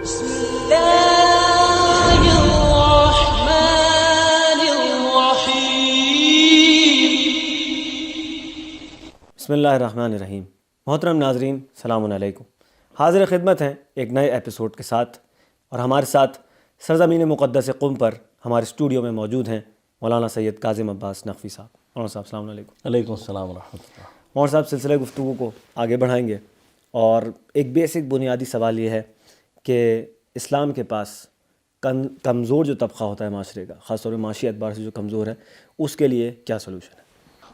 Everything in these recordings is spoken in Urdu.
بسم الله الرحمن الرحيم. بسم اللہ الرحمن الرحیم. محترم ناظرین، السلام علیکم. حاضر خدمت ہیں ایک نئے ایپیسوڈ کے ساتھ، اور ہمارے ساتھ سرزمین مقدس قم پر ہمارے اسٹوڈیو میں موجود ہیں مولانا سید کاظم عباس نقوی صاحب. مولانا صاحب السلام علیکم. علیکم السلام ورحمۃ اللہ. مولانا صاحب، سلسلہ گفتگو کو آگے بڑھائیں گے، اور ایک بیسک بنیادی سوال یہ ہے کہ اسلام کے پاس کمزور جو طبقہ ہوتا ہے معاشرے کا، خاص طور پہ معاشی اعتبار سے جو کمزور ہے، اس کے لیے کیا سلوشن ہے؟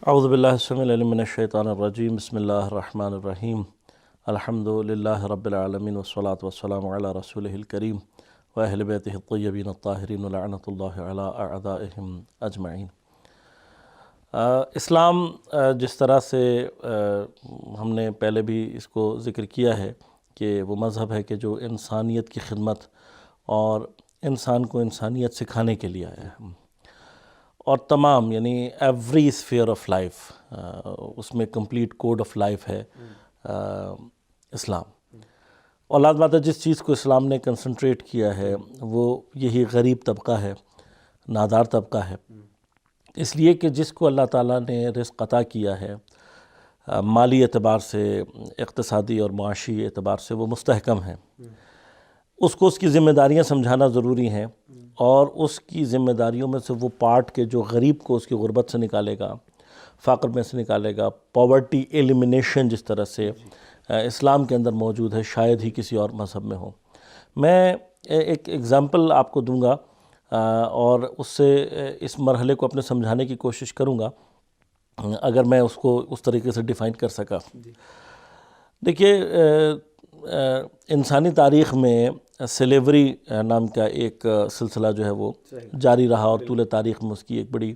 اعوذ باللہ السمیع العلیم من الشیطان الرجیم. بسم اللہ الرحمن الرحیم. الحمد للہ رب العالمین والصلاة والسلام علی رسولہ الکریم واہل بیتہ الطیبین الطاہرین لعنۃ اللہ علی اعدائہم اجمعین. اسلام جس طرح سے ہم نے پہلے بھی اس کو ذکر کیا ہے کہ وہ مذہب ہے کہ جو انسانیت کی خدمت اور انسان کو انسانیت سکھانے کے لیے آیا ہے، اور تمام یعنی ایوری اسفیئر آف لائف، اس میں کمپلیٹ کوڈ آف لائف ہے اسلام. اور لازم بات ہے جس چیز کو اسلام نے کنسنٹریٹ کیا ہے وہ یہی غریب طبقہ ہے، نادار طبقہ ہے. اس لیے کہ جس کو اللہ تعالیٰ نے رزق عطا کیا ہے، مالی اعتبار سے، اقتصادی اور معاشی اعتبار سے وہ مستحکم ہے، اس کو اس کی ذمہ داریاں سمجھانا ضروری ہیں، اور اس کی ذمہ داریوں میں سے وہ پارٹ کے جو غریب کو اس کی غربت سے نکالے گا، فقر میں سے نکالے گا، پاورٹی ایلیمینیشن جس طرح سے اسلام کے اندر موجود ہے، شاید ہی کسی اور مذہب میں ہو. میں ایک ایگزامپل آپ کو دوں گا اور اس سے اس مرحلے کو اپنے سمجھانے کی کوشش کروں گا، اگر میں اس کو اس طریقے سے ڈیفائن کر سکا. دیکھیے، انسانی تاریخ میں سلیوری نام کا ایک سلسلہ جو ہے وہ جاری رہا، اور طول تاریخ میں اس کی ایک بڑی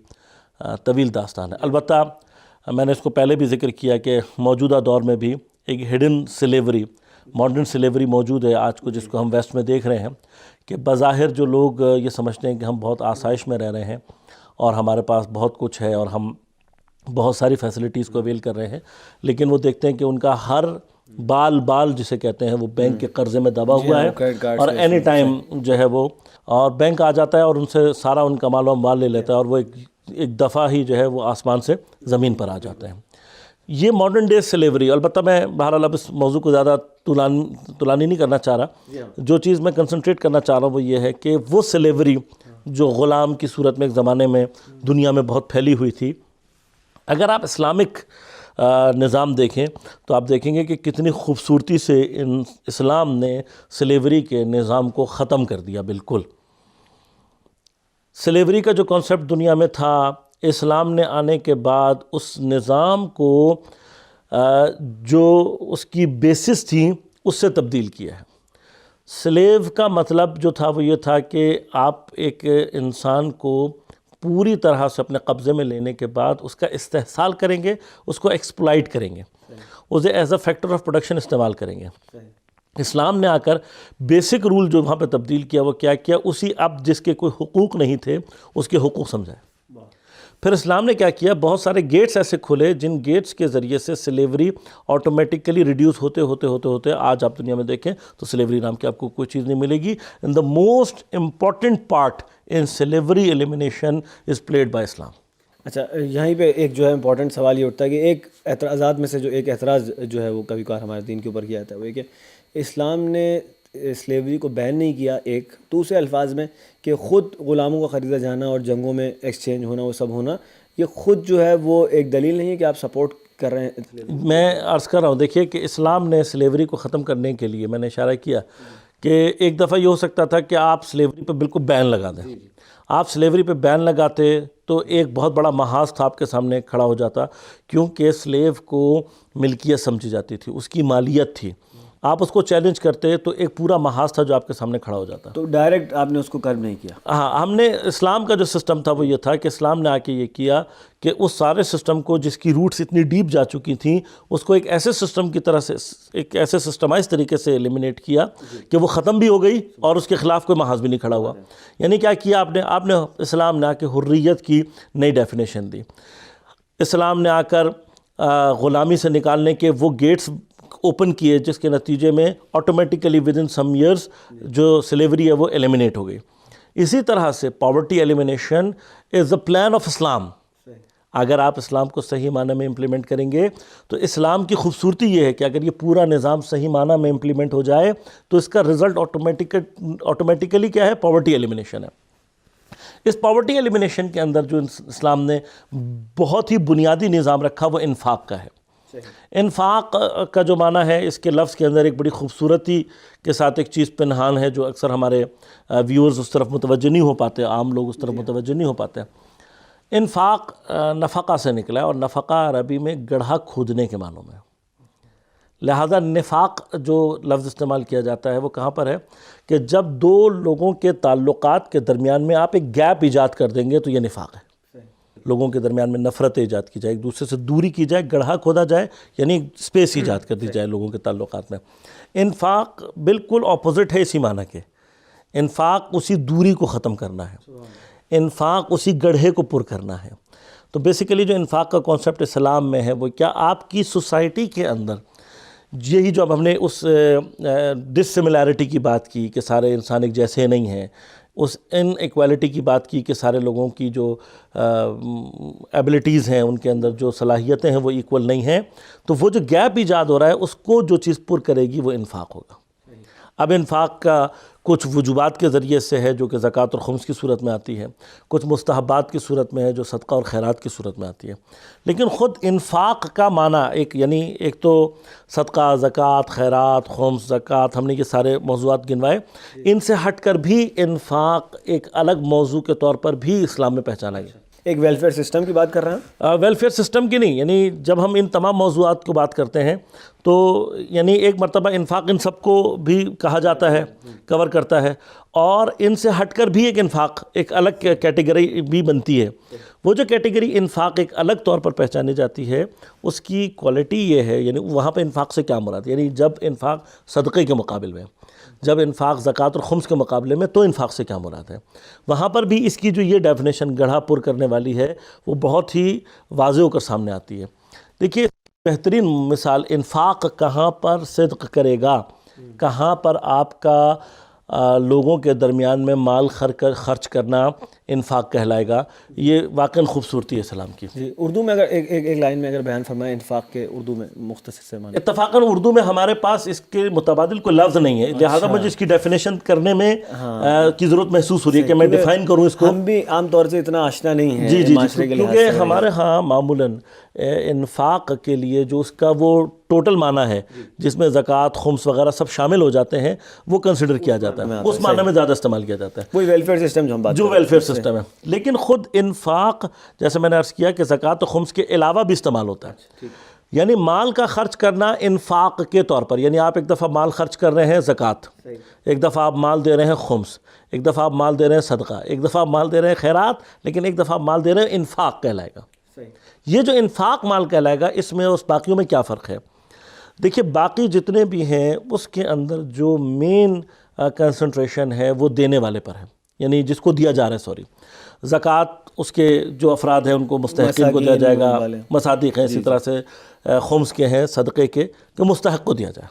طویل داستان ہے. البتہ میں نے اس کو پہلے بھی ذکر کیا کہ موجودہ دور میں بھی ایک ہڈن سلیوری، ماڈرن سلیوری موجود ہے آج کو، جس کو ہم ویسٹ میں دیکھ رہے ہیں کہ بظاہر جو لوگ یہ سمجھتے ہیں کہ ہم بہت آسائش میں رہ رہے ہیں اور ہمارے پاس بہت کچھ ہے اور ہم بہت ساری فیسلٹیز کو اویل کر رہے ہیں، لیکن وہ دیکھتے ہیں کہ ان کا ہر بال جسے کہتے ہیں وہ بینک کے قرضے میں دبا ہوا ہے، اور اینی ٹائم جو ہے وہ اور بینک آ جاتا ہے اور ان سے سارا ان کا مال و اموال لے لیتا ہے، اور وہ ایک دفعہ ہی جو ہے وہ آسمان سے زمین پر آ جاتے ہیں. یہ ماڈرن ڈے سلیوری. البتہ میں بہرحال اب اس موضوع کو زیادہ طولانی نہیں کرنا چاہ رہا. جو چیز میں کنسنٹریٹ کرنا چاہ رہا ہوں وہ یہ ہے کہ وہ سلیوری جو غلام کی صورت میں ایک زمانے میں دنیا میں بہت پھیلی ہوئی تھی، اگر آپ اسلامک نظام دیکھیں تو آپ دیکھیں گے کہ کتنی خوبصورتی سے اسلام نے سلیوری کے نظام کو ختم کر دیا. بالکل سلیوری کا جو کانسیپٹ دنیا میں تھا، اسلام نے آنے کے بعد اس نظام کو جو اس کی بیسس تھی اس سے تبدیل کیا ہے. سلیو کا مطلب جو تھا وہ یہ تھا کہ آپ ایک انسان کو پوری طرح سے اپنے قبضے میں لینے کے بعد اس کا استحصال کریں گے، اس کو ایکسپلائٹ کریں گے، اسے as a factor of production استعمال کریں گے. اسلام نے آ کر بیسک رول جو وہاں پہ تبدیل کیا وہ کیا اسی اب جس کے کوئی حقوق نہیں تھے اس کے حقوق سمجھائے. پھر اسلام نے کیا کیا، بہت سارے گیٹس ایسے کھلے جن گیٹس کے ذریعے سے سلیوری آٹومیٹکلی ریڈیوس ہوتے آج آپ دنیا میں دیکھیں تو سلیوری نام کی آپ کو کوئی چیز نہیں ملے گی. And the most important part in slavery elimination is played by Islam. اچھا، یہیں پہ ایک جو ہے امپورٹنٹ سوال یہ اٹھتا ہے کہ ایک اعتراضات میں سے جو ایک اعتراض جو ہے وہ کبھی کبھار ہمارے دین کے اوپر کیا جاتا ہے وہ یہ کہ اسلام نے سلیوری کو بین نہیں کیا، ایک دوسرے الفاظ میں کہ خود غلاموں کا خریدا جانا اور جنگوں میں ایکسچینج ہونا وہ سب ہونا، یہ خود جو ہے وہ ایک دلیل نہیں ہے کہ آپ سپورٹ کر رہے ہیں. میں عرض کر رہا ہوں، دیکھیے کہ اسلام نے سلیوری کو ختم کرنے کے لیے، میں نے اشارہ کیا کہ ایک دفعہ یہ ہو سکتا تھا کہ آپ سلیوری پہ بالکل بین لگا دیں. آپ سلیوری پہ بین لگاتے تو ایک بہت بڑا محاذ تھا آپ کے سامنے کھڑا ہو جاتا، کیونکہ سلیو کو ملکیت سمجھی جاتی تھی، اس کی مالیت تھی. آپ اس کو چیلنج کرتے تو ایک پورا محاذ تھا جو آپ کے سامنے کھڑا ہو جاتا. تو ڈائریکٹ آپ نے اس کو کرب نہیں کیا. ہاں، ہم نے اسلام کا جو سسٹم تھا وہ یہ تھا کہ اسلام نے آ کے یہ کیا کہ اس سارے سسٹم کو جس کی روٹس اتنی ڈیپ جا چکی تھیں اس کو ایک ایسے سسٹم کی طرح سے، ایک ایسے سسٹمائز طریقے سے ایلیمینیٹ کیا کہ وہ ختم بھی ہو گئی اور اس کے خلاف کوئی محاذ بھی نہیں کھڑا ہوا. یعنی کیا کیا آپ نے اسلام نے آ کے حریت کی نئی ڈیفینیشن دی. اسلام نے آ کر غلامی سے نکالنے کے وہ گیٹس اوپن کیے جس کے نتیجے میں automatically within some years جو سلیوری ہے وہ ایلیمنیٹ ہو گئی. اسی طرح سے poverty elimination is the plan of Islam. اگر آپ اسلام کو صحیح معنی میں امپلیمنٹ کریں گے تو اسلام کی خوبصورتی یہ ہے کہ اگر یہ پورا نظام صحیح معنی میں امپلیمنٹ ہو جائے تو اس کا رزلٹ آٹومیٹیکلی کیا ہے؟ پاورٹی ایلیمنیشن ہے. اس پاورٹی ایلیمنیشن کے اندر جو اسلام نے بہت ہی بنیادی نظام رکھا وہ انفاق کا ہے. انفاق کا جو معنی ہے اس کے لفظ کے اندر ایک بڑی خوبصورتی کے ساتھ ایک چیز پنہان ہے جو اکثر ہمارے ویورز اس طرف متوجہ نہیں ہو پاتے، عام لوگ اس طرف متوجہ نہیں ہو پاتے. انفاق نفقہ سے نکلا ہے اور نفقہ عربی میں گڑھا کھودنے کے معنوں میں. لہذا نفاق جو لفظ استعمال کیا جاتا ہے وہ کہاں پر ہے کہ جب دو لوگوں کے تعلقات کے درمیان میں آپ ایک گیپ ایجاد کر دیں گے تو یہ نفاق ہے. لوگوں کے درمیان میں نفرت ایجاد کی جائے، ایک دوسرے سے دوری کی جائے، گڑھا کھودا جائے، یعنی سپیس ایجاد کر دی جائے لوگوں کے تعلقات میں. انفاق بالکل اپوزٹ ہے اسی معنی کے. انفاق اسی دوری کو ختم کرنا ہے، انفاق اسی گڑھے کو پر کرنا ہے. تو بیسیکلی جو انفاق کا کانسیپٹ اسلام میں ہے وہ کیا آپ کی سوسائٹی کے اندر یہی جو اب ہم نے اس ڈس سملیرٹی کی بات کی کہ سارے انسان ایک جیسے نہیں ہیں، اس ان ایکویلٹی کی بات کی کہ سارے لوگوں کی جو ایبلٹیز ہیں ان کے اندر جو صلاحیتیں ہیں وہ ایکول نہیں ہیں، تو وہ جو گیپ ایجاد ہو رہا ہے اس کو جو چیز پر کرے گی وہ انفاق ہوگا. اب انفاق کا کچھ وجوبات کے ذریعے سے ہے جو کہ زکوٰۃ اور خمس کی صورت میں آتی ہے، کچھ مستحبات کی صورت میں ہے جو صدقہ اور خیرات کی صورت میں آتی ہے. لیکن خود انفاق کا معنی ایک تو صدقہ، زکوٰۃ، خیرات، خمس، زکوٰۃ، ہم نے یہ سارے موضوعات گنوائے. ان سے ہٹ کر بھی انفاق ایک الگ موضوع کے طور پر بھی اسلام میں پہچانا گیا. ایک ویلفیئر سسٹم کی بات کر رہے ہیں؟ ویلفیئر سسٹم کی نہیں، یعنی جب ہم ان تمام موضوعات کو بات کرتے ہیں تو یعنی ایک مرتبہ انفاق ان سب کو بھی کہا جاتا ہے، کور کرتا ہے، اور ان سے ہٹ کر بھی ایک انفاق ایک الگ کیٹیگری بھی بنتی ہے. وہ جو کیٹیگری انفاق ایک الگ طور پر پہچانی جاتی ہے اس کی کوالٹی یہ ہے، یعنی وہاں پہ انفاق سے کیا مراد، یعنی جب انفاق صدقے کے مقابل میں، جب انفاق زکوٰۃ اور خمس کے مقابلے میں، تو انفاق سے کیا مراد ہے. وہاں پر بھی اس کی جو یہ ڈیفینیشن گڑھا پر کرنے والی ہے وہ بہت ہی واضح ہو کر سامنے آتی ہے. دیکھیے بہترین مثال انفاق کہاں پر صدق کرے گا، کہاں پر آپ کا لوگوں کے درمیان میں مال خرچ کرنا انفاق کہلائے گا. یہ واقعاً خوبصورتی ہے اسلام کی. جی، اردو میں اگر ایک لائن میں اگر بیان فرمائیں انفاق کے اردو میں مختصر سے معنی. اتفاقاً اردو میں ہمارے پاس اس کے متبادل کوئی لفظ نہیں ہے، لہٰذا مجھے اس کی ڈیفینیشن کرنے میں کی ضرورت محسوس ہو رہی ہے کہ میں ڈیفائن کروں اس کو. ہم بھی عام طور سے اتنا آشنا نہیں ہیں جی معاشرے کے لحاظ کیونکہ سے. ہمارے ہاں معمولاً انفاق کے لیے جو اس کا وہ ٹوٹل معنی ہے جس میں زکوٰۃ، خمس وغیرہ سب شامل ہو جاتے ہیں وہ کنسیڈر کیا جاتا ہے، اس معنی میں زیادہ استعمال کیا جاتا ہے، وہی ویلفیئر سسٹم جو ہم بات جو ویلفیئر سسٹم ہے. لیکن خود انفاق جیسے میں نے عرض کیا کہ زکوٰۃ و خمس کے علاوہ بھی استعمال ہوتا ہے. یعنی مال کا خرچ کرنا انفاق کے طور پر، یعنی آپ ایک دفعہ مال خرچ کر رہے ہیں زکوٰۃ، ایک دفعہ آپ مال دے رہے ہیں خمس، ایک دفعہ آپ مال دے رہے ہیں صدقہ، ایک دفعہ آپ مال دے رہے ہیں خیرات، لیکن ایک دفعہ آپ مال دے رہے ہیں انفاق کہلائے گا. یہ جو انفاق مال کہلائے گا اس میں اس باقیوں میں کیا فرق ہے؟ دیکھیے باقی جتنے بھی ہیں اس کے اندر جو مین کنسنٹریشن ہے وہ دینے والے پر ہے، یعنی جس کو دیا جا رہا ہے. زکوٰۃ اس کے جو افراد ہیں ان کو مستحقین کو دیا جائے گا، مصادیق ہیں، اسی طرح سے خمس کے ہیں صدقے کے کہ مستحق کو دیا جائے.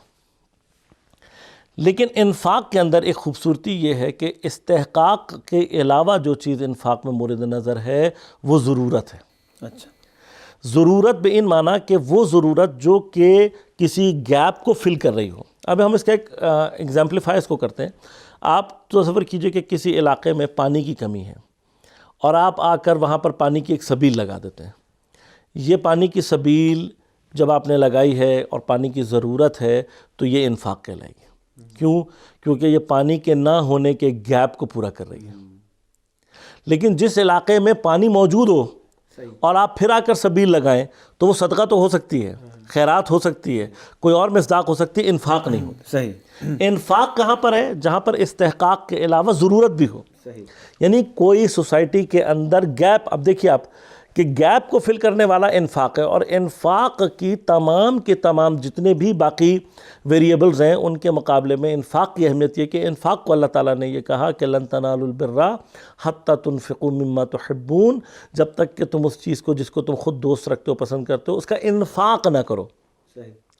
لیکن انفاق کے اندر ایک خوبصورتی یہ ہے کہ استحقاق کے علاوہ جو چیز انفاق میں مورد نظر ہے وہ ضرورت ہے. اچھا، ضرورت بے ان معنی کہ وہ ضرورت جو کہ کسی گیپ کو فل کر رہی ہو. اب ہم اس کا ایک ایگزامپلیفائی اس کو کرتے ہیں. آپ تصور کیجئے کہ کسی علاقے میں پانی کی کمی ہے اور آپ آ کر وہاں پر پانی کی ایک سبیل لگا دیتے ہیں. یہ پانی کی سبیل جب آپ نے لگائی ہے اور پانی کی ضرورت ہے تو یہ انفاق کہلائے گی. کیوں؟ کیونکہ یہ پانی کے نہ ہونے کے گیپ کو پورا کر رہی ہے. لیکن جس علاقے میں پانی موجود ہو اور آپ پھر آ کر سبیل لگائیں تو وہ صدقہ تو ہو سکتی ہے، خیرات ہو سکتی ہے، کوئی اور مصداق ہو سکتی ہے، انفاق نہیں ہو. صحیح. انفاق کہاں پر ہے؟ جہاں پر استحقاق کے علاوہ ضرورت بھی ہو. یعنی کوئی سوسائٹی کے اندر گیپ، اب دیکھیے آپ کہ گیپ کو فل کرنے والا انفاق ہے، اور انفاق کی تمام کے تمام جتنے بھی باقی ویریبلز ہیں ان کے مقابلے میں انفاق کی اہمیت یہ کہ انفاق کو اللہ تعالیٰ نے یہ کہا کہ لن تنالوا البر حتی تنفقوا مما تحبون، جب تک کہ تم اس چیز کو جس کو تم خود دوست رکھتے ہو، پسند کرتے ہو، اس کا انفاق نہ کرو.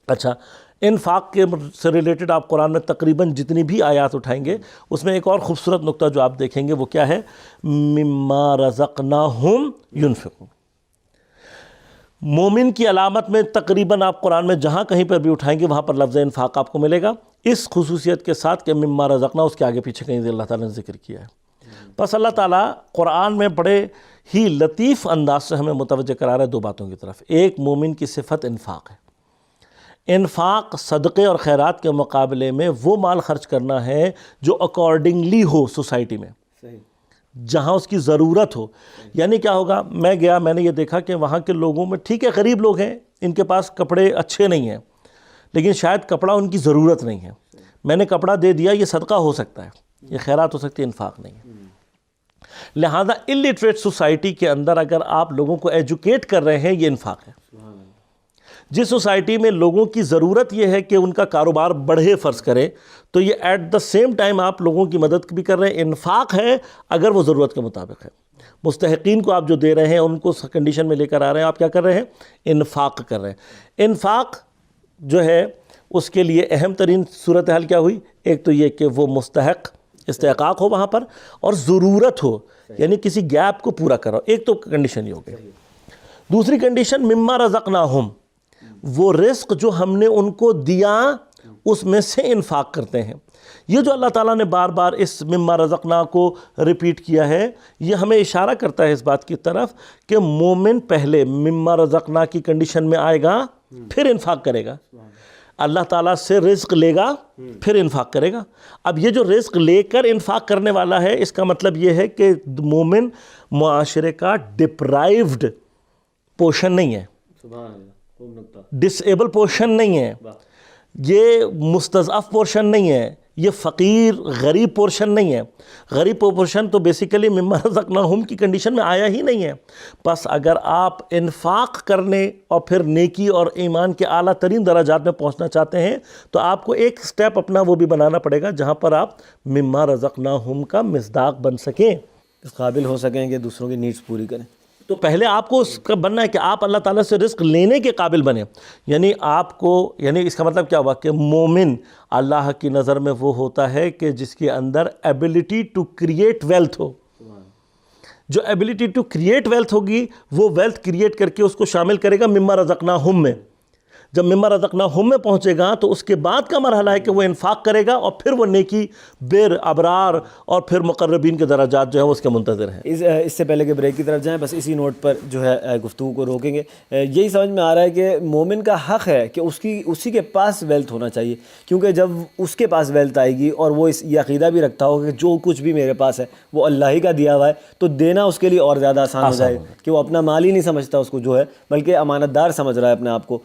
اچھا، انفاق کے سے ریلیٹڈ آپ قرآن میں تقریباً جتنی بھی آیات اٹھائیں گے اس میں ایک اور خوبصورت نقطہ جو آپ دیکھیں گے وہ کیا ہے؟ مما رزقناہم ینفقون. مومن کی علامت میں تقریباً آپ قرآن میں جہاں کہیں پر بھی اٹھائیں گے وہاں پر لفظ انفاق آپ کو ملے گا، اس خصوصیت کے ساتھ کہ مما رزقنا اس کے آگے پیچھے کہیں اللہ تعالیٰ نے ذکر کیا ہے. بس اللہ تعالیٰ قرآن میں بڑے ہی لطیف انداز سے ہمیں متوجہ کرا رہا ہے دو باتوں کی طرف. ایک، مومن کی صفت انفاق ہے. انفاق صدقے اور خیرات کے مقابلے میں وہ مال خرچ کرنا ہے جو اکارڈنگلی ہو سوسائٹی میں، جہاں اس کی ضرورت ہو. یعنی کیا ہوگا؟ میں گیا، میں نے یہ دیکھا کہ وہاں کے لوگوں میں ٹھیک ہے غریب لوگ ہیں، ان کے پاس کپڑے اچھے نہیں ہیں، لیکن شاید کپڑا ان کی ضرورت نہیں ہے، میں نے کپڑا دے دیا، یہ صدقہ ہو سکتا ہے، یہ خیرات ہو سکتی ہے، انفاق نہیں ہے. لہذا الٹریٹ سوسائٹی کے اندر اگر آپ لوگوں کو ایجوکیٹ کر رہے ہیں، یہ انفاق ہے. جس سوسائٹی میں لوگوں کی ضرورت یہ ہے کہ ان کا کاروبار بڑھے فرض کرے، تو یہ ایٹ دا سیم ٹائم آپ لوگوں کی مدد بھی کر رہے ہیں. انفاق ہے اگر وہ ضرورت کے مطابق ہے. مستحقین کو آپ جو دے رہے ہیں ان کو اس کنڈیشن میں لے کر آ رہے ہیں، آپ کیا کر رہے ہیں؟ انفاق کر رہے ہیں. انفاق جو ہے اس کے لیے اہم ترین صورتحال کیا ہوئی؟ ایک تو یہ کہ وہ مستحق استحقاق ہو وہاں پر، اور ضرورت ہو، یعنی کسی گیپ کو پورا کرو. ایک تو کنڈیشن یہ ہو گئی. دوسری کنڈیشن مما رزقناہم، وہ رزق جو ہم نے ان کو دیا اس میں سے انفاق کرتے ہیں. یہ جو اللہ تعالیٰ نے بار بار اس مما رزقنا کو ریپیٹ کیا ہے، یہ ہمیں اشارہ کرتا ہے اس بات کی طرف کہ مومن پہلے مما رزقنا کی کنڈیشن میں آئے گا، پھر انفاق کرے گا. اللہ تعالیٰ سے رزق لے گا، پھر انفاق کرے گا. اب یہ جو رزق لے کر انفاق کرنے والا ہے، اس کا مطلب یہ ہے کہ مومن معاشرے کا ڈپرائیوڈ پورشن نہیں ہے، ڈس ایبل پورشن نہیں ہے، یہ مستضعف پورشن نہیں ہے، یہ فقیر غریب پورشن نہیں ہے. غریب پورشن تو بیسیکلی مما رزقناہم کی کنڈیشن میں آیا ہی نہیں ہے. بس اگر آپ انفاق کرنے اور پھر نیکی اور ایمان کے اعلیٰ ترین درجات میں پہنچنا چاہتے ہیں تو آپ کو ایک سٹیپ اپنا وہ بھی بنانا پڑے گا جہاں پر آپ مما رزقناہم کا مصداق بن سکیں، اس قابل ہو سکیں کہ دوسروں کی نیڈز پوری کریں. تو پہلے آپ کو اس کا بننا ہے کہ آپ اللہ تعالیٰ سے رزق لینے کے قابل بنیں. یعنی آپ کو، یعنی اس کا مطلب کیا ہوا کہ مومن اللہ کی نظر میں وہ ہوتا ہے کہ جس کے اندر ایبلٹی ٹو کریٹ ویلتھ ہو. جو ایبلٹی ٹو کریٹ ویلتھ ہوگی وہ ویلتھ کریٹ کر کے اس کو شامل کرے گا مما رزقناہم میں. جب مما رزقناہم میں پہنچے گا تو اس کے بعد کا مرحلہ ہے کہ وہ انفاق کرے گا، اور پھر وہ نیکی، بر، ابرار اور پھر مقربین کے درجات جو ہیں وہ اس کے منتظر ہیں. اس سے پہلے کہ بریک کی طرف جائیں، بس اسی نوٹ پر جو ہے گفتگو کو روکیں گے. یہی سمجھ میں آ رہا ہے کہ مومن کا حق ہے کہ اسی کے پاس ویلتھ ہونا چاہیے، کیونکہ جب اس کے پاس ویلتھ آئے گی اور وہ یہ عقیدہ بھی رکھتا ہوگا کہ جو کچھ بھی میرے پاس ہے وہ اللہ ہی کا دیا ہوا ہے، تو دینا اس کے لیے اور زیادہ آسان ہو جائے کہ وہ اپنا مال ہی نہیں سمجھتا اس کو جو ہے، بلکہ امانت دار سمجھ رہا ہے اپنے آپ کو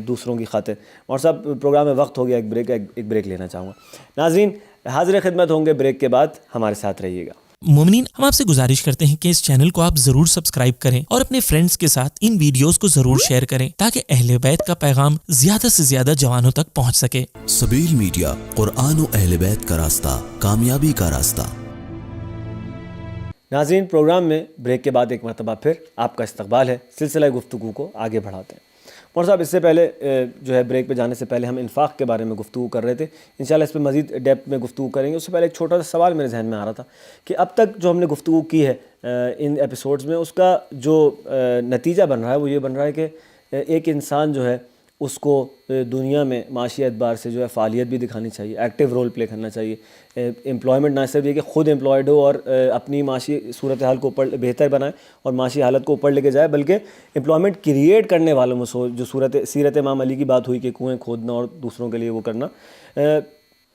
دوسروں کی خاطر. اور صاحب پروگرام میں وقت ہو گیا، ایک بریک لینا چاہوں گا. ناظرین حاضر خدمت ہوں گے بریک کے بعد، ہمارے ساتھ رہیے گا. مومنین، ہم آپ سے گزارش کرتے ہیں کہ اس چینل کو آپ ضرور سبسکرائب کریں اور اپنے فرینڈز کے ساتھ ان ویڈیوز کو ضرور شیئر کریں تاکہ اہل بیت کا پیغام زیادہ سے زیادہ جوانوں تک پہنچ سکے. سبیل میڈیا، قرآن و اہل بیت کا راستہ، کامیابی کا راستہ. ناظرین پروگرام میں بریک کے بعد ایک مرتبہ پھر آپ کا استقبال ہے. سلسلہ گفتگو کو آگے بڑھاتے ہیں. اور صاحب اس سے پہلے جو ہے بریک پہ جانے سے پہلے ہم انفاق کے بارے میں گفتگو کر رہے تھے. انشاءاللہ اس پہ مزید ڈیپتھ میں گفتگو کریں گے. اس سے پہلے ایک چھوٹا سا سوال میرے ذہن میں آ رہا تھا کہ اب تک جو ہم نے گفتگو کی ہے ان ایپیسوڈز میں، اس کا جو نتیجہ بن رہا ہے وہ یہ بن رہا ہے کہ ایک انسان جو ہے اس کو دنیا میں معاشی اعتبار سے جو ہے فعالیت بھی دکھانی چاہیے، ایکٹیو رول پلے کرنا چاہیے. امپلائمنٹ نہ صرف یہ کہ خود امپلائڈ ہو اور اپنی معاشی صورتحال کو اوپر بہتر بنائے اور معاشی حالت کو اوپر لے کے جائے، بلکہ امپلائمنٹ کریٹ کرنے والوں میں جو سیرت امام علی کی بات ہوئی کہ کنویں کھودنا اور دوسروں کے لیے وہ کرنا.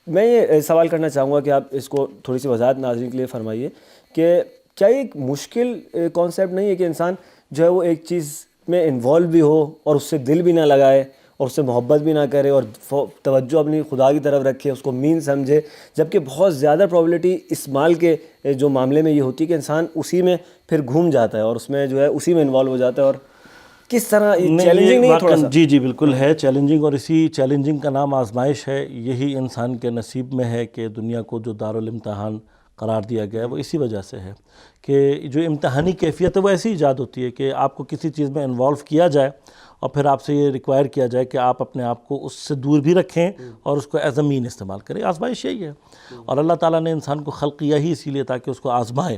میں یہ سوال کرنا چاہوں گا کہ آپ اس کو تھوڑی سی وضاحت ناظرین کے لیے فرمائیے کہ کیا یہ ایک مشکل کانسیپٹ نہیں ہے کہ انسان جو ہے وہ ایک چیز میں انوالو بھی ہو اور اس سے دل بھی نہ لگائے اور اس سے محبت بھی نہ کرے اور توجہ اپنی خدا کی طرف رکھے، اس کو مین سمجھے، جبکہ بہت زیادہ پرابلٹی اس مال کے جو معاملے میں یہ ہوتی ہے کہ انسان اسی میں پھر گھوم جاتا ہے اور اس میں جو ہے اسی میں انوالو ہو جاتا ہے. اور کس طرح چیلنجنگ نہیں ہے تھوڑا سا؟ جی بالکل ہے چیلنجنگ، اور اسی چیلنجنگ کا نام آزمائش ہے. یہی انسان کے نصیب میں ہے کہ دنیا کو جو دارالامتحان قرار دیا گیا ہے وہ اسی وجہ سے ہے کہ جو امتحانی کیفیت ہے وہ ایسی ایجاد ہوتی ہے کہ آپ کو کسی چیز میں انوالو کیا جائے اور پھر آپ سے یہ ریکوائر کیا جائے کہ آپ اپنے آپ کو اس سے دور بھی رکھیں اور اس کو ایز اے مین استعمال کریں. آزمائش یہی ہے, اور اللہ تعالیٰ نے انسان کو خلق کیا ہی اسی لیے تاکہ اس کو آزمائے.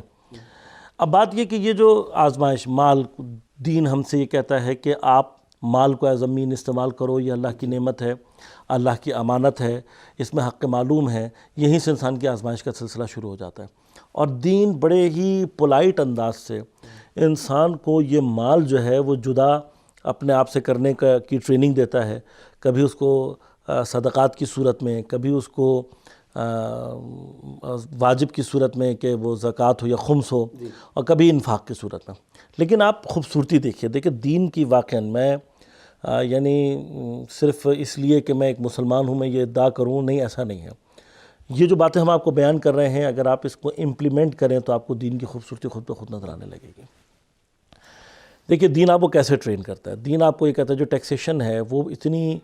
اب بات یہ کہ یہ جو آزمائش مال, دین ہم سے یہ کہتا ہے کہ آپ مال کو ایز اے مین استعمال کرو, یہ اللہ کی نعمت ہے, اللہ کی امانت ہے, اس میں حق معلوم ہے. یہیں سے انسان کی آزمائش کا سلسلہ شروع ہو جاتا ہے. اور دین بڑے ہی پولائٹ انداز سے انسان کو یہ مال جو ہے وہ جدا اپنے آپ سے کرنے کی ٹریننگ دیتا ہے. کبھی اس کو صدقات کی صورت میں, کبھی اس کو واجب کی صورت میں کہ وہ زکوٰۃ ہو یا خمس ہو, اور کبھی انفاق کی صورت میں. لیکن آپ خوبصورتی دیکھیں دین کی. واقعاً میں یعنی صرف اس لیے کہ میں ایک مسلمان ہوں میں یہ ادعا کروں, نہیں, ایسا نہیں ہے. یہ جو باتیں ہم آپ کو بیان کر رہے ہیں, اگر آپ اس کو امپلیمنٹ کریں تو آپ کو دین کی خوبصورتی خود بہ خود نظر آنے لگے گی. دیکھیے دین آپ کو کیسے ٹرین کرتا ہے. دین آپ کو یہ کہتا ہے جو ٹیکسیشن ہے وہ اتنی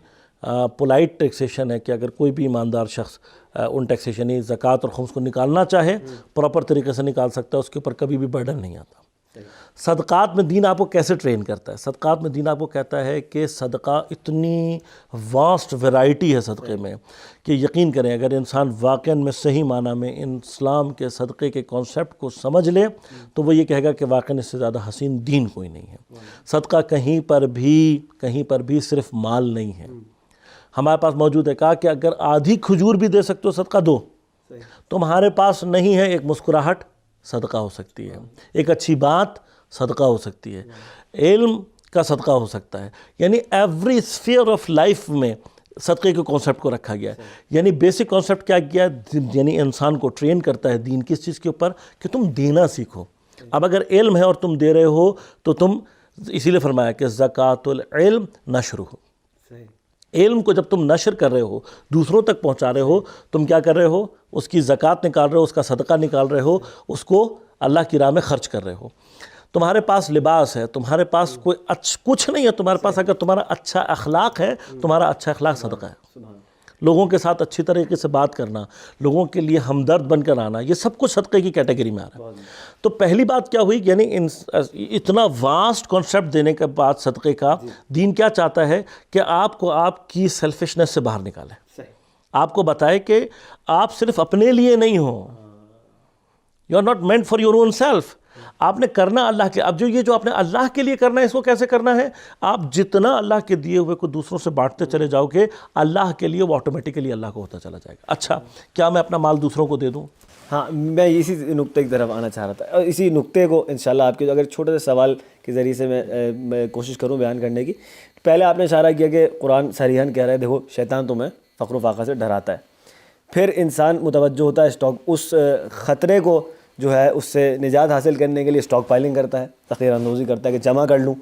پولائٹ ٹیکسیشن ہے کہ اگر کوئی بھی ایماندار شخص ان ٹیکسیشن یعنی زکوٰۃ اور خمس کو نکالنا چاہے پراپر طریقے سے نکال سکتا ہے, اس کے اوپر کبھی بھی برڈن نہیں آتا. صدقات میں دین آپ کو کیسے ٹرین کرتا ہے؟ صدقات میں دین آپ کو کہتا ہے کہ صدقہ اتنی واسٹ ویرائٹی ہے صدقے میں کہ یقین کریں اگر انسان واقعاً میں صحیح معنی میں اسلام کے صدقے کے کانسیپٹ کو سمجھ لے تو وہ یہ کہے گا کہ واقعاً اس سے زیادہ حسین دین کوئی نہیں ہے. صدقہ کہیں پر بھی صرف مال نہیں ہے. ہمارے پاس موجود ہے, کہا کہ اگر آدھی کھجور بھی دے سکتے ہو صدقہ دو. تمہارے پاس نہیں ہے, ایک مسکراہٹ صدقہ ہو سکتی ہے, ایک اچھی بات صدقہ ہو سکتی ہے, علم کا صدقہ ہو سکتا ہے. یعنی ایوری اسفیئر آف لائف میں صدقے کے کانسیپٹ کو رکھا گیا ہے. یعنی بیسک کانسیپٹ کیا کیا ہے, یعنی انسان کو ٹرین کرتا ہے دین کس چیز کے اوپر کہ تم دینا سیکھو. اب اگر علم ہے اور تم دے رہے ہو تو تم, اسی لیے فرمایا کہ زکوٰۃ العلم نشر ہو. علم کو جب تم نشر کر رہے ہو, دوسروں تک پہنچا رہے ہو, تم کیا کر رہے ہو, اس کی زکوٰۃ نکال رہے ہو, اس کا صدقہ نکال رہے ہو, اس کو اللہ کی راہ میں خرچ کر رہے ہو. تمہارے پاس لباس ہے, تمہارے پاس کوئی کچھ نہیں ہے تمہارے پاس, اگر تمہارا اچھا اخلاق ہے, تمہارا اچھا اخلاق صدقہ ہے. لوگوں کے ساتھ اچھی طریقے سے بات کرنا, لوگوں کے لیے ہمدرد بن کر آنا, یہ سب کچھ صدقے کی کیٹیگری میں آ رہا ہے. تو پہلی بات کیا ہوئی, یعنی اتنا واسٹ کانسیپٹ دینے کے بعد صدقے کا دین کیا چاہتا ہے کہ آپ کو آپ کی سیلفشنس سے باہر نکالے, آپ کو بتائے کہ آپ صرف اپنے لیے نہیں ہو, you are not meant for your own self. آپ نے کرنا اللہ کے. اب یہ جو آپ نے اللہ کے لیے کرنا ہے, اس کو کیسے کرنا ہے, آپ جتنا اللہ کے دیے ہوئے کو دوسروں سے بانٹتے چلے جاؤ گے, اللہ کے لیے وہ آٹومیٹیکلی اللہ کو ہوتا چلا جائے گا. اچھا, کیا میں اپنا مال دوسروں کو دے دوں؟ ہاں, میں اسی نقطے کی طرف آنا چاہ رہا تھا, اور اسی نقطے کو انشاءاللہ آپ کے اگر چھوٹے سے سوال کے ذریعے سے میں کوشش کروں بیان کرنے کی. پہلے آپ نے اشارہ کیا کہ قرآن صریحاً کہہ رہا ہے دیکھو شیطان تمہیں فقر و فاقہ سے ڈراتا ہے. پھر انسان متوجہ ہوتا ہے اسٹاک, اس خطرے کو جو ہے اس سے نجات حاصل کرنے کے لیے اسٹاک پائلنگ کرتا ہے, ذخیرہ اندوزی کرتا ہے کہ جمع کر لوں.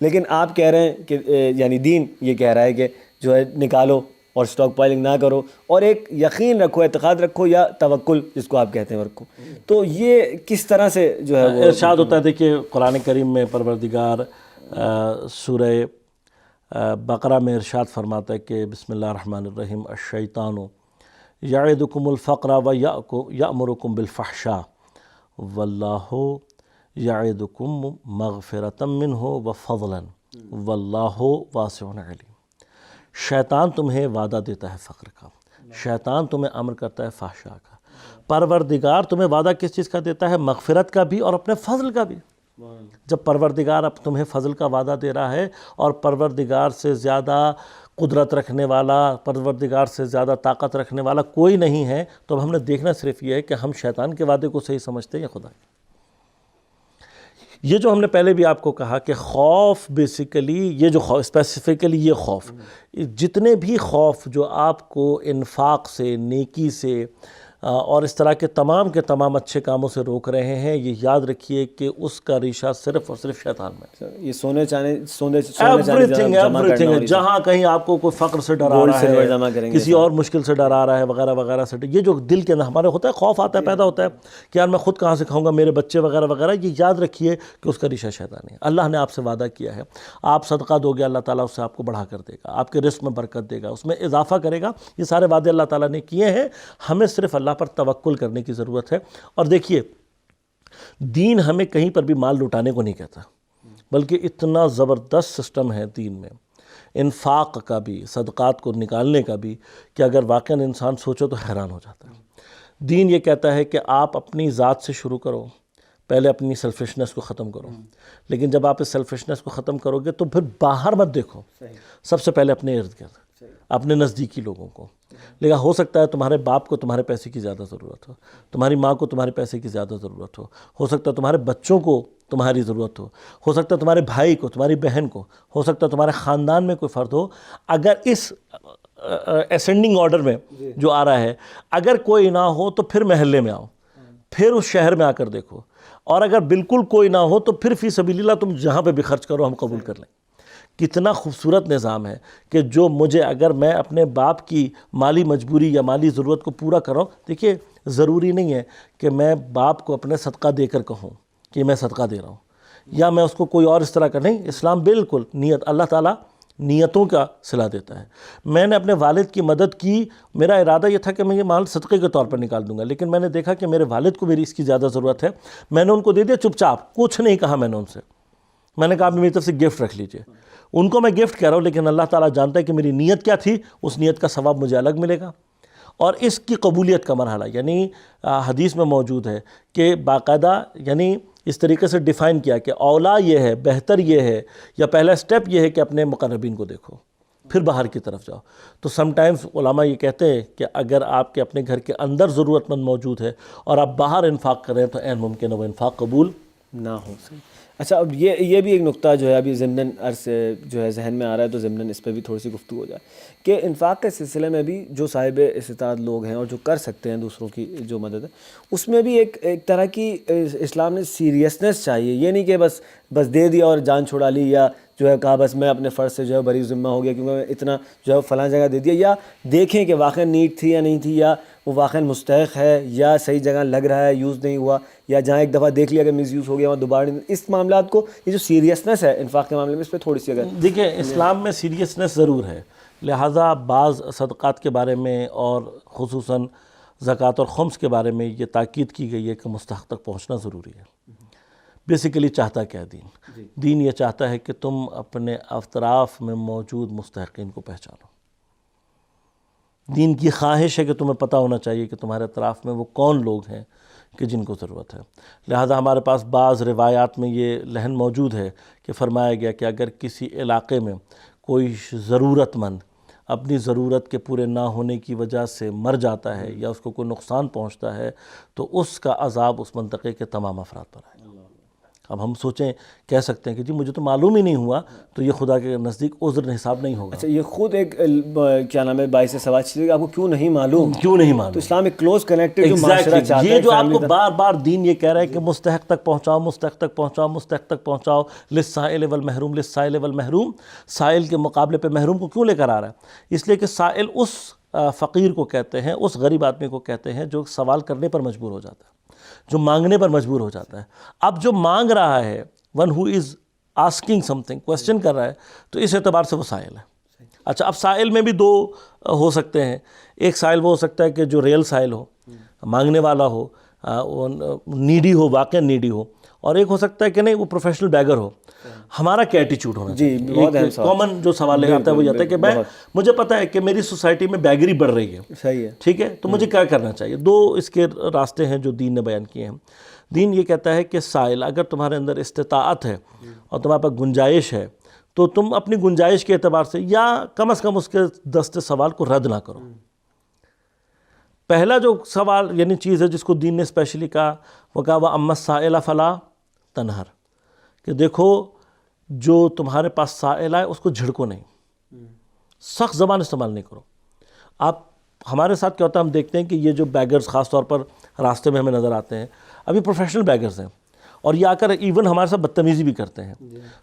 لیکن آپ کہہ رہے ہیں کہ یعنی دین یہ کہہ رہا ہے کہ جو ہے نکالو اور اسٹاک پائلنگ نہ کرو, اور ایک یقین رکھو, اعتقاد رکھو, یا توکل جس کو آپ کہتے ہیں رکھو. تو یہ کس طرح سے جو ہے وہ ارشاد ہوتا ہے. دیکھیے قرآن کریم میں پروردگار سورہ بقرہ میں ارشاد فرماتا ہے کہ بسم اللہ الرحمن الرحیم, الشیطان یعدکم الفقر و یأمرکم بالفحشاء واللہ یعدکم مغفرۃ منہ وفضلا واللہ واسع علیم. شیطان تمہیں وعدہ دیتا ہے فقر کا, شیطان تمہیں امر کرتا ہے فحشاء کا. پروردگار تمہیں وعدہ کس چیز کا دیتا ہے؟ مغفرت کا بھی اور اپنے فضل کا بھی. جب پروردگار اب تمہیں فضل کا وعدہ دے رہا ہے, اور پروردگار سے زیادہ قدرت رکھنے والا, پروردگار سے زیادہ طاقت رکھنے والا کوئی نہیں ہے, تو اب ہم نے دیکھنا صرف یہ ہے کہ ہم شیطان کے وعدے کو صحیح سمجھتے ہیں یا خدا. یہ جو ہم نے پہلے بھی آپ کو کہا کہ خوف بیسیکلی, یہ جو خوف اسپیسیفکلی, یہ خوف, جتنے بھی خوف جو آپ کو انفاق سے, نیکی سے اور اس طرح کے تمام اچھے کاموں سے روک رہے ہیں, یہ یاد رکھیے کہ اس کا ریشہ صرف اور صرف شیطان میں. یہ سونے چاندی ایوریتھنگ, جہاں کہیں آپ کو کوئی فقر سے ڈرا رہا ہے, کسی اور مشکل سے ڈرا رہا ہے وغیرہ وغیرہ سے, یہ جو دل کے اندر ہمارے ہوتا ہے خوف آتا ہے, پیدا ہوتا ہے کہ یار میں خود کہاں سے کھاؤں گا, میرے بچے وغیرہ وغیرہ, یہ یاد رکھیے کہ اس کا ریشہ شیطان ہے. اللہ نے آپ سے وعدہ کیا ہے, آپ صدقہ دو گے اللہ تعالیٰ اس سے آپ کو بڑھا کر دے گا, آپ کے رزق میں برکت دے گا, اس میں اضافہ کرے گا. یہ سارے وعدے اللہ تعالیٰ نے کیے ہیں, ہمیں صرف اللہ پر توکل کرنے کی ضرورت ہے. اور دیکھیے دین ہمیں کہیں پر بھی مال لٹانے کو نہیں کہتا, بلکہ اتنا زبردست سسٹم ہے دین میں انفاق کا بھی، صدقات کو نکالنے کا بھی، کہ اگر واقعاً انسان سوچو تو حیران ہو جاتا ہے۔ دین یہ کہتا ہے کہ آپ اپنی ذات سے شروع کرو، پہلے اپنی سیلفشنس کو ختم کرو، لیکن جب آپ اس سیلفشنس کو ختم کرو گے تو پھر باہر مت دیکھو، سب سے پہلے اپنے ارد گرد، اپنے نزدیکی لوگوں کو۔ لیکن ہو سکتا ہے تمہارے باپ کو تمہارے پیسے کی زیادہ ضرورت ہو، تمہاری ماں کو تمہارے پیسے کی زیادہ ضرورت ہو سکتا ہے تمہارے بچوں کو تمہاری ضرورت ہو سکتا ہے تمہارے بھائی کو، تمہاری بہن کو، ہو سکتا ہے تمہارے خاندان میں کوئی فرد ہو۔ اگر اس اسینڈنگ آرڈر میں جو آ رہا ہے، اگر کوئی نہ ہو تو پھر محلے میں آؤ، پھر اس شہر میں آ کر دیکھو، اور اگر بالکل کوئی نہ ہو تو پھر فی سبیل اللہ تم جہاں پہ بھی خرچ کرو ہم قبول کر لیں۔ کتنا خوبصورت نظام ہے کہ جو مجھے، اگر میں اپنے باپ کی مالی مجبوری یا مالی ضرورت کو پورا کر رہا ہوں، دیکھیے ضروری نہیں ہے کہ میں باپ کو اپنے صدقہ دے کر کہوں کہ میں صدقہ دے رہا ہوں، یا میں اس کو کوئی اور اس طرح کا نہیں۔ اسلام بالکل نیت، اللہ تعالیٰ نیتوں کا صلاح دیتا ہے۔ میں نے اپنے والد کی مدد کی، میرا ارادہ یہ تھا کہ میں یہ مال صدقے کے طور پر نکال دوں گا، لیکن میں نے دیکھا کہ میرے والد کو میری اس کی زیادہ ضرورت ہے، میں نے ان کو دے دیا چپ چاپ، کچھ نہیں کہا میں نے ان سے۔ میں نے کہا آپ میری طرف سے گفٹ رکھ لیجئے، ان کو میں گفٹ کہہ رہا ہوں، لیکن اللہ تعالیٰ جانتا ہے کہ میری نیت کیا تھی، اس نیت کا ثواب مجھے الگ ملے گا۔ اور اس کی قبولیت کا مرحلہ، یعنی حدیث میں موجود ہے کہ باقاعدہ یعنی اس طریقے سے ڈیفائن کیا کہ اولا یہ ہے، بہتر یہ ہے، یا پہلا سٹیپ یہ ہے کہ اپنے مقربین کو دیکھو، پھر باہر کی طرف جاؤ۔ تو سم ٹائمز علماء یہ کہتے ہیں کہ اگر آپ کے اپنے گھر کے اندر ضرورت مند موجود ہے اور آپ باہر انفاق کریں تو عین ممکن ہے وہ انفاق قبول نہ ہو۔ اچھا، اب یہ بھی ایک نقطہ جو ہے ابھی ضمناً عرض جو ہے ذہن میں آ رہا ہے، تو ضمناً اس پہ بھی تھوڑی سی گفتگو ہو جائے کہ انفاق کے سلسلے میں بھی جو صاحب استطاعت لوگ ہیں اور جو کر سکتے ہیں دوسروں کی جو مدد ہے، اس میں بھی ایک طرح کی اسلام نے سیریسنس چاہیے۔ یہ نہیں کہ بس دے دیا اور جان چھڑا لی، یا جو ہے کہا بس میں اپنے فرض سے جو ہے بری ذمہ ہو گیا کیونکہ میں اتنا جو ہے فلاں جگہ دے دیا، یا دیکھیں کہ واقعا نیڈ تھی یا نہیں تھی، یا وہ واقعا مستحق ہے، یا صحیح جگہ لگ رہا ہے، یوز نہیں ہوا، یا جہاں ایک دفعہ دیکھ لیا کہ مس یوز ہو گیا وہاں دوبارہ نہیں۔ اس معاملات کو، یہ جو سیریسنس ہے انفاق کے معاملے میں، اس پہ تھوڑی سی اگر دیکھیں، اسلام میں سیریسنس ضرور ہے، لہٰذا بعض صدقات کے بارے میں اور خصوصاً زکوٰۃ اور خمس کے بارے میں یہ تاکید کی گئی ہے کہ مستحق تک پہنچنا ضروری ہے۔ بیسیکلی چاہتا کیا ہے دین یہ چاہتا ہے کہ تم اپنے اطراف میں موجود مستحقین کو پہچانو۔ دین کی خواہش ہے کہ تمہیں پتہ ہونا چاہیے کہ تمہارے اطراف میں وہ کون لوگ ہیں کہ جن کو ضرورت ہے۔ لہذا ہمارے پاس بعض روایات میں یہ لحن موجود ہے کہ فرمایا گیا کہ اگر کسی علاقے میں کوئی ضرورت مند اپنی ضرورت کے پورے نہ ہونے کی وجہ سے مر جاتا ہے یا اس کو کوئی نقصان پہنچتا ہے تو اس کا عذاب اس منطقے کے تمام افراد پر آئے۔ اب ہم سوچیں، کہہ سکتے ہیں کہ جی مجھے تو معلوم ہی نہیں ہوا، تو یہ خدا کے نزدیک عذر حساب نہیں ہوگا۔ اچھا، یہ خود ایک کیا نام ہے باعث سوال چیز، آپ کو کیوں نہیں معلوم، کیوں نہیں معلوم؟ تو اسلام ایک کلوز کنیکٹڈ جو معاشرہ چاہتا ہے، یہ جو آپ کو بار بار دین یہ کہہ رہا ہے کہ مستحق تک پہنچاؤ، مستحق تک پہنچاؤ، مستحق تک پہنچاؤ، للسائل والمحروم، للسائل والمحروم، سائل کے مقابلے پہ محروم کو کیوں لے کر آ رہا ہے؟ اس لیے کہ سائل اس فقیر کو کہتے ہیں، اس غریب آدمی کو کہتے ہیں جو سوال کرنے پر مجبور ہو جاتا ہے، جو مانگنے پر مجبور ہو جاتا ہے۔ اب جو مانگ رہا ہے، one who is asking some thing, question کر رہا ہے، تو اس اعتبار سے وہ سائل ہے۔ اچھا، اب سائل میں بھی دو ہو سکتے ہیں۔ ایک سائل وہ ہو سکتا ہے کہ جو ریل سائل ہو، مانگنے والا ہو، نیڈی ہو، واقعا نیڈی ہو، اور ایک ہو سکتا ہے کہ نہیں، وہ پروفیشنل بیگر ہو۔ ہمارا کیا ایٹیچیوڈ ہونا چاہیے؟ ایک کامن جو سوال آتا ہے وہ یہ آتا ہے کہ مجھے پتہ ہے کہ میری سوسائٹی میں بیگری بڑھ رہی ہے، صحیح ہے، ٹھیک ہے، تو مجھے کیا کرنا چاہیے؟ دو اس کے راستے ہیں جو دین نے بیان کیے ہیں۔ دین یہ کہتا ہے کہ سائل، اگر تمہارے اندر استطاعت ہے اور تمہارے پاس گنجائش ہے تو تم اپنی گنجائش کے اعتبار سے یا کم از کم اس کے دست سوال کو رد نہ کرو۔ پہلا جو سوال یعنی چیز ہے جس کو دین نے اسپیشلی کہا، وہ کہا وَأَمَّا السَّائِلَ فَلَا تَنْهَرْ، کہ دیکھو جو تمہارے پاس سائل ہے اس کو جھڑکو نہیں، سخت زبان استعمال نہیں کرو۔ آپ ہمارے ساتھ کیا ہوتا ہے، ہم دیکھتے ہیں کہ یہ جو بیگرز خاص طور پر راستے میں ہمیں نظر آتے ہیں، ابھی پروفیشنل بیگرز ہیں، اور یہ آ کر ایون ہمارے ساتھ بدتمیزی بھی کرتے ہیں۔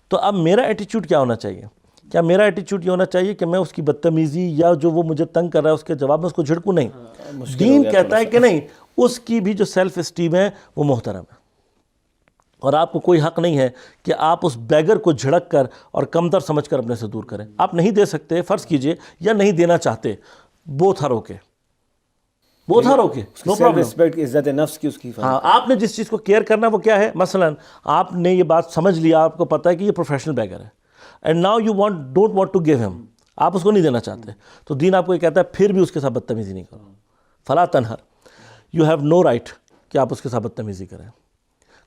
تو اب میرا ایٹیچیوڈ کیا ہونا چاہیے؟ کیا میرا ایٹیچیوڈ یہ ہونا چاہیے کہ میں اس کی بدتمیزی یا جو وہ مجھے تنگ کر رہا ہے اس کے جواب میں اس کو جھڑکوں؟ نہیں، دین کہتا ہے کہ نہیں، اس کی بھی جو سیلف اسٹیم ہے وہ محترم ہے، اور آپ کو کوئی حق نہیں ہے کہ آپ اس بیگر کو جھڑک کر اور کمتر سمجھ کر اپنے سے دور کریں۔ آپ نہیں دے سکتے، فرض کیجئے، یا نہیں دینا چاہتے، both are okay, both are okay, no problem. Respect, عزت نفس کی اس کی ہاں، آپ نے جس چیز کو کیئر کرنا وہ کیا ہے؟ مثلا آپ نے یہ بات سمجھ لیا، آپ کو پتہ ہے کہ یہ پروفیشنل بیگر ہے، and now you don't want to give him, آپ اس کو نہیں دینا چاہتے, تو دین آپ کو یہ کہتا ہے پھر بھی اس کے ساتھ بدتمیزی نہیں کرو. فلا تنہر, یو ہیو نو رائٹ کہ آپ اس کے ساتھ بدتمیزی کریں,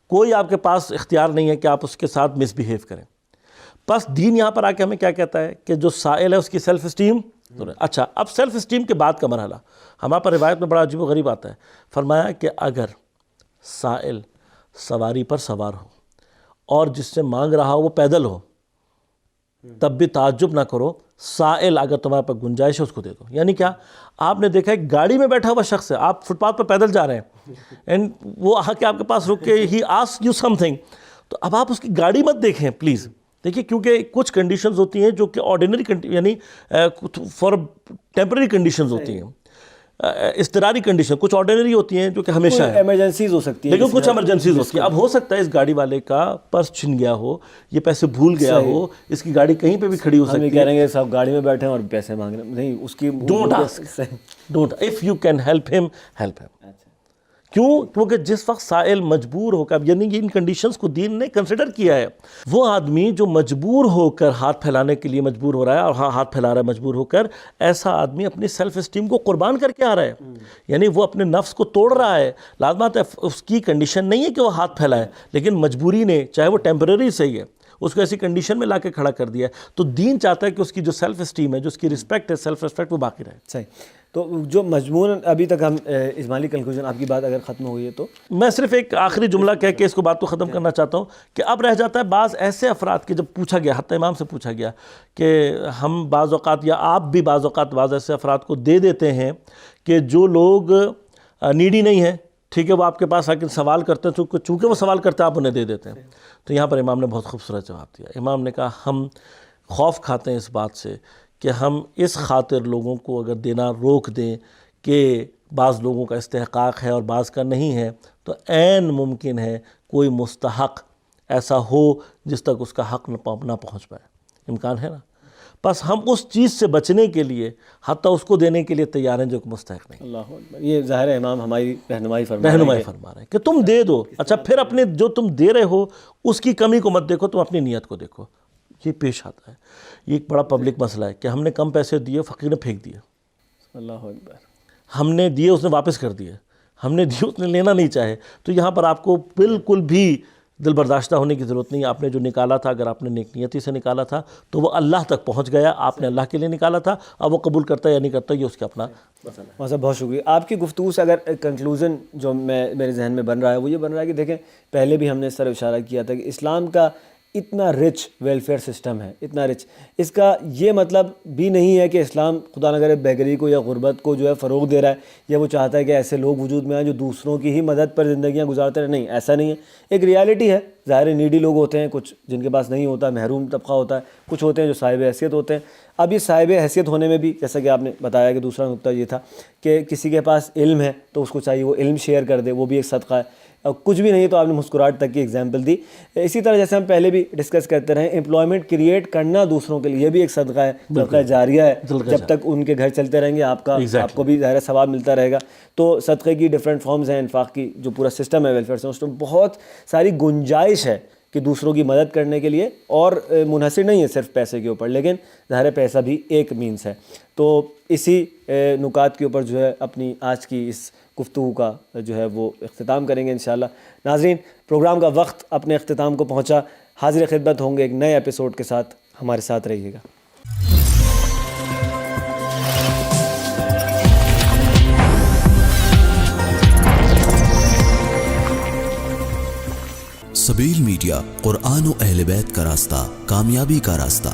کوئی آپ کے پاس اختیار نہیں ہے کہ آپ اس کے ساتھ مس بیہیو کریں. بس دین یہاں پر آ کے ہمیں کیا کہتا ہے کہ جو سائل ہے اس کی سیلف اسٹیم. اچھا, اب سیلف اسٹیم کے بعد کا مرحلہ ہمارے پر روایت میں بڑا عجیب و غریب آتا ہے. فرمایا کہ اگر سائل سواری پر سوار ہو اور جس سے مانگ رہا ہو وہ پیدل ہو, تب بھی تعجب نہ کرو, سائل اگر تمہارے پر گنجائش ہے اس کو دے دو. یعنی کیا, آپ نے دیکھا ہے گاڑی میں بیٹھا ہوا شخص ہے, آپ فٹ پاتھ پر پیدل جا رہے ہیں اینڈ وہ آ کے آپ کے پاس رک کے he ask you some thing, تو اب آپ اس کی گاڑی مت دیکھیں پلیز. دیکھیے کیونکہ کچھ کنڈیشنز ہوتی ہیں جو کہ آرڈینری یعنی فار ٹیمپرری کنڈیشنز ہوتی ہیں, اضطراری کنڈیشن, کچھ آرڈینری ہوتی ہیں جو کہ ہمیشہ ہے, ایمرجنسیز ہو سکتی ہیں, لیکن کچھ ایمرجنسیز ہوتی ہیں. اب ہو سکتا ہے اس گاڑی والے کا پرس چھن گیا ہو, یہ پیسے بھول گیا ہو, اس کی گاڑی کہیں پہ بھی کھڑی ہو ہم سکتی یہ ہے. کہہ رہے ہیں کہ صاحب گاڑی میں بیٹھے ہیں اور پیسے مانگ رہے ہیں, نہیں, اس کی don't ask, don't, if you can help ہم ہیلپ ہم. کیوں؟ کیونکہ جس وقت سائل مجبور ہو کر, یعنی ان کنڈیشنز کو دین نے کنسیڈر کیا ہے, وہ آدمی جو مجبور ہو کر ہاتھ پھیلانے کے لیے مجبور ہو رہا ہے, اور ہاتھ پھیلا رہا ہے مجبور ہو کر, ایسا آدمی اپنی سیلف اسٹیم کو قربان کر کے آ رہا ہے. یعنی وہ اپنے نفس کو توڑ رہا ہے. لازمات ہے اس کی کنڈیشن نہیں ہے کہ وہ ہاتھ پھیلائے, لیکن مجبوری نے, چاہے وہ ٹیمپرری صحیح ہے, اس کو ایسی کنڈیشن میں لا کے کھڑا کر دیا ہے. تو دین چاہتا ہے کہ اس کی جو سیلف اسٹیم ہے, جو اس کی رسپیکٹ ہے, سیلف رسپیکٹ, وہ باقی رہے. صحیح. تو جو مضمون ابھی تک ہم اجمالی کنکلوژن, آپ کی بات اگر ختم ہوئی ہے تو میں صرف ایک آخری جملہ کہہ کے اس کو بات کو ختم کرنا چاہتا ہوں کہ اب رہ جاتا ہے بعض ایسے افراد کے, جب پوچھا گیا, حتی امام سے پوچھا گیا کہ ہم بعض اوقات, یا آپ بھی بعض اوقات بعض ایسے افراد کو دے دیتے ہیں کہ جو لوگ نیڈی نہیں ہیں, ٹھیک ہے, وہ آپ کے پاس آ کے سوال کرتے ہیں, چونکہ وہ سوال کرتے ہیں آپ انہیں دے دیتے ہیں. تو یہاں پر امام نے بہت خوبصورت جواب دیا. امام نے کہا ہم خوف کھاتے ہیں اس بات سے کہ ہم اس خاطر لوگوں کو اگر دینا روک دیں کہ بعض لوگوں کا استحقاق ہے اور بعض کا نہیں ہے, تو عین ممکن ہے کوئی مستحق ایسا ہو جس تک اس کا حق نہ پہنچ پائے. امکان ہے نا. بس ہم اس چیز سے بچنے کے لیے حتیٰ اس کو دینے کے لیے تیار ہیں جو کہ مستحق نہیں. اللہ اکبر. یہ ظاہر ہے امام ہماری رہنمائی فرما رہے ہیں کہ تم دے دو. اچھا, پھر اپنے جو تم دے رہے ہو اس کی کمی کو مت دیکھو, تم اپنی نیت کو دیکھو. یہ پیش آتا ہے, یہ ایک بڑا پبلک مسئلہ ہے کہ ہم نے کم پیسے دیے, فقیر نے پھینک دیے. اللہ اکبر. ہم نے دیے, اس نے واپس کر دیے. ہم نے دیے, اس نے لینا نہیں چاہے. تو یہاں پر آپ کو بالکل بھی دل برداشتہ ہونے کی ضرورت نہیں. آپ نے جو نکالا تھا, اگر آپ نے نیک نیتی سے نکالا تھا تو وہ اللہ تک پہنچ گیا. آپ نے اللہ کے لیے نکالا تھا, اب وہ قبول کرتا ہے یا نہیں کرتا, یہ اس کا اپنا مسئلہ ہے. صاحب بہت شکریہ. آپ کی گفتگو سے اگر کنکلوژن جو میرے ذہن میں بن رہا ہے وہ یہ بن رہا ہے کہ دیکھیں, پہلے بھی ہم نے اس طرح اشارہ کیا تھا کہ اسلام کا اتنا رچ ویلفیئر سسٹم ہے, اتنا رچ. اس کا یہ مطلب بھی نہیں ہے کہ اسلام خدا نہ کرے بےگری کو یا غربت کو جو ہے فروغ دے رہا ہے, یا وہ چاہتا ہے کہ ایسے لوگ وجود میں آئیں جو دوسروں کی ہی مدد پر زندگیاں گزارتے رہے. نہیں, ایسا نہیں ہے. ایک ریالٹی ہے, ظاہر نیڈی لوگ ہوتے ہیں, کچھ جن کے پاس نہیں ہوتا, محروم طبقہ ہوتا ہے, کچھ ہوتے ہیں جو صاحب حیثیت ہوتے ہیں. اب یہ صاحب حیثیت ہونے میں بھی, جیسا کہ آپ نے بتایا کہ دوسرا نقطہ یہ تھا کہ کسی کے پاس علم ہے تو اس کو چاہیے وہ علم شیئر کر دے, وہ بھی ایک صدقہ ہے. کچھ بھی نہیں تو آپ نے مسکراہٹ تک کی ایگزامپل دی. اسی طرح جیسے ہم پہلے بھی ڈسکس کرتے رہے, امپلائمنٹ کریٹ کرنا دوسروں کے لیے, یہ بھی ایک صدقہ ہے, صدقہ جاریہ ہے. جب تک ان کے گھر چلتے رہیں گے آپ کو بھی ظاہر ثواب ملتا رہے گا. تو صدقے کی ڈفرینٹ فارمز ہیں, انفاق کی جو پورا سسٹم ہے ویلفیئر سسٹم, بہت ساری گنجائش ہے کہ دوسروں کی مدد کرنے کے لیے, اور منحصر نہیں ہے صرف پیسے کے اوپر, لیکن ظاہر پیسہ بھی ایک مینس ہے. تو اسی نکات کے اوپر جو ہے اپنی آج کی اس گفتگو کا جو ہے وہ اختتام کریں گے انشاءاللہ. ناظرین, پروگرام کا وقت اپنے اختتام کو پہنچا. حاضر خدمت ہوں گے ایک نئے ایپیسوڈ کے ساتھ. ہمارے ساتھ رہیے گا. سبیل میڈیا, قرآن و اہل بیت کا راستہ, کامیابی کا راستہ.